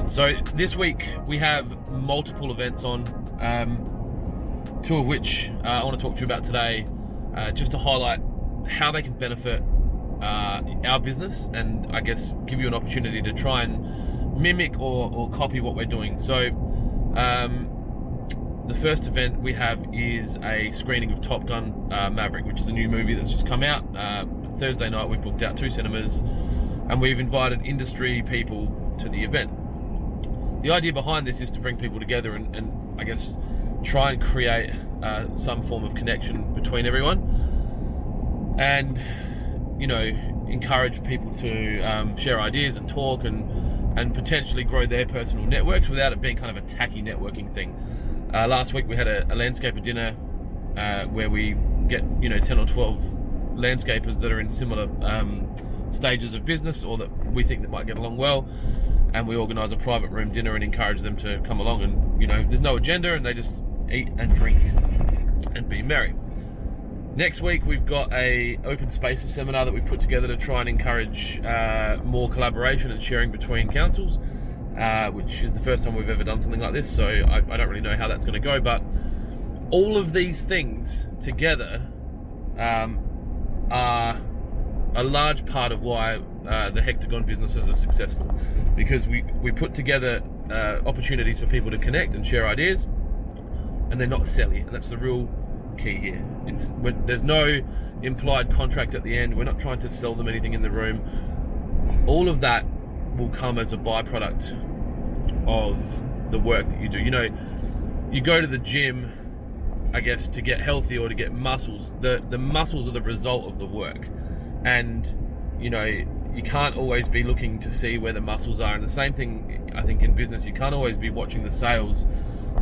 So this week we have multiple events on, two of which I want to talk to you about today, just to highlight how they can benefit our business, and I guess give you an opportunity to try and mimic or copy what we're doing. So the first event we have is a screening of Top Gun Maverick, which is a new movie that's just come out. Thursday night we've booked out 2 cinemas and we've invited industry people to the event. The idea behind this is to bring people together and I guess try and create some form of connection between everyone, and encourage people to share ideas and talk and potentially grow their personal networks without it being kind of a tacky networking thing. Last week we had a landscaper dinner where we get 10 or 12 landscapers that are in similar stages of business or that we think that might get along well, and we organise a private room dinner and encourage them to come along, and there's no agenda and they just eat and drink and be merry. Next week we've got a open spaces seminar that we've put together to try and encourage more collaboration and sharing between councils, which is the first time we've ever done something like this, so I don't really know how that's going to go, but all of these things together are a large part of why the Hectagon businesses are successful, because we put together opportunities for people to connect and share ideas, and they're not selly, and that's the real key here. There's no implied contract at the end. We're not trying to sell them anything in the room. All of that will come as a byproduct of the work that you do. You go to the gym, I guess, to get healthy or to get muscles. The muscles are the result of the work, and you can't always be looking to see where the muscles are. And the same thing, I think, in business, you can't always be watching the sales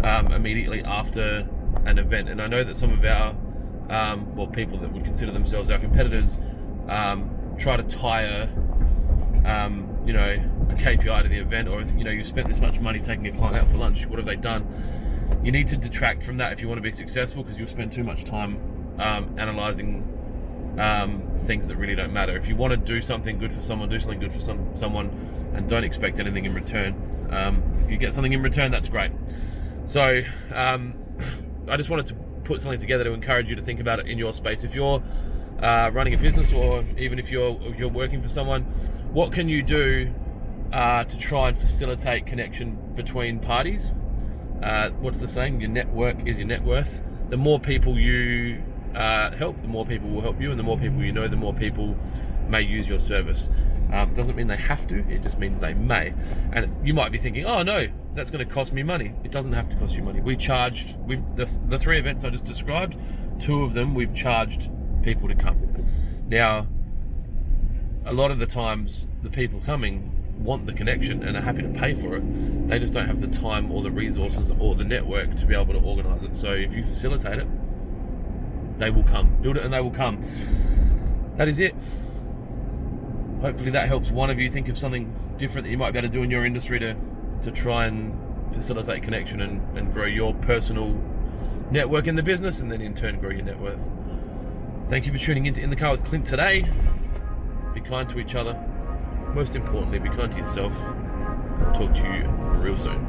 immediately after an event. And I know that some of our people that would consider themselves our competitors try to tie a KPI to the event, or you spent this much money taking a client out for lunch, what have they done? You need to detract from that if you want to be successful, because you'll spend too much time analyzing things that really don't matter. If you want to do something good for someone, do something good for someone, and don't expect anything in return. If you get something in return, that's great. So I just wanted to put something together to encourage you to think about it in your space. If you're running a business, or even if you're working for someone, what can you do to try and facilitate connection between parties? What's the saying? Your network is your net worth. The more people you help, the more people will help you, and the more people you know, the more people may use your service. Doesn't mean they have to, it just means they may. And you might be thinking, oh no, that's going to cost me money. It doesn't have to cost you money. The 3 events I just described, 2 of them we've charged people to come. Now, a lot of the times the people coming want the connection and are happy to pay for it. They just don't have the time or the resources or the network to be able to organise it. So if you facilitate it, they will come. Build it and they will come. That is it. Hopefully that helps one of you think of something different that you might be able to do in your industry to try and facilitate connection and grow your personal network in the business, and then in turn grow your net worth. Thank you for tuning in to In the Car with Clint today. Be kind to each other. Most importantly, be kind to yourself. I'll talk to you real soon.